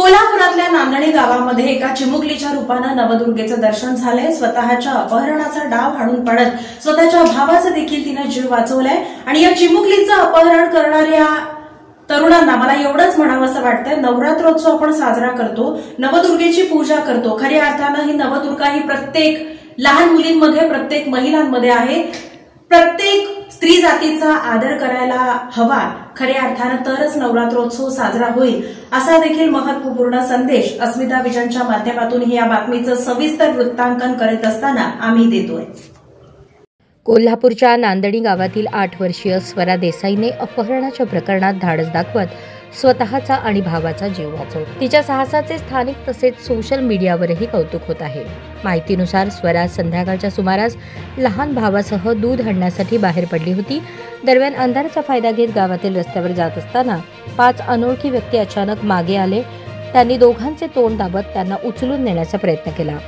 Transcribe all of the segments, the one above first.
कोल्हापुरातल्या नांदणी गावामध्ये एका चिमुकलीच्या रूपानं नवदुर्गेचं दर्शन झालंय। स्वतःच्या अपहरणाचा डाव हाणून पाडत स्वतःच्या भावाचा देखील तिने जीव वाचवलाय आणि या चिमुकलीचं अपहरण करणाऱ्या तरुणांना मला एवढंच म्हणावंसं वाटतंय, नवरात्रोत्सव आपण साजरा करतो, नवदुर्गेची पूजा करतो। खऱ्या अर्थानं ही नवदुर्गा ही प्रत्येक लहान मुलींमध्ये, प्रत्येक महिलांमध्ये आहे। प्रत्येक स्त्री जातीचा आदर करायला हवा खऱ्या अर्थानं, तरच नवरात्रोत्सव साजरा होईल, असा देखील महत्वपूर्ण संदेश अस्मिता विजनच्या माध्यमातून या बातमीचं सविस्तर वृत्तांकन करत असताना आम्ही देतोय। कोल्हापूरच्या नांदणी गावातील 8 वर्षीय स्वरा देसाईने अपहरणाच्या प्रकरणात धाडस दाखवत स्वतःचा आणि भावाचा जीव वाचवला। तिच्या साहसाचे स्थानिक तसेच सोशल मीडियावरही कौतुक होत आहे। माहितीनुसार स्वरा संध्याकाळच्या सुमारास लहान भावासह दूध आणण्यासाठी बाहेर पडली होती। दरम्यान अंधाराचा फायदा घेत गावातील रस्त्यावर जात असताना 5 अनोळखी व्यक्ती अचानक मागे आले। त्यांनी दोघांचे तोंड दाबत त्यांना उचलून नेण्याचा प्रयत्न केला।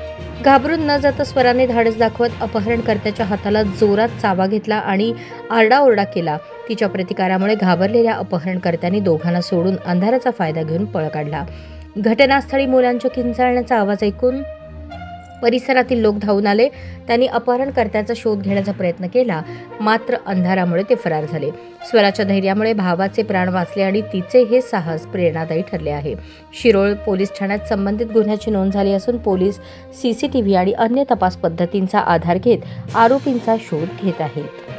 घाबरून न जाता स्वराने धाडस दाखवत अपहरणकर्त्याच्या हाताला जोरात चावा घेतला आणि आरडाओरडा केला। तिच्या प्रतिकारामुळे घाबरलेल्या अपहरणकर्त्यांनी दोघांना सोडून अंधाराचा फायदा घेऊन पळ काढला। घटनास्थळी मुलांच्या किंचाळण्याचा आवाज ऐकून परिसरातील लोक धावून आले। त्यांनी अपहरणकर्त्याचा शोध घेण्याचा प्रयत्न केला, मात्र अंधारामुळे ते फरार झाले। स्वराच्या धैर्यामुळे भावाचे प्राण वाचले आणि तिचे हे साहस प्रेरणादायी ठरले आहे। शिरोळ पोलीस ठाण्यात संबंधित गुन्ह्याची नोंद झाली असून पोलीस CCTV आणि अन्य तपास पद्धतींचा आधार घेत आरोपींचा शोध घेत आहेत।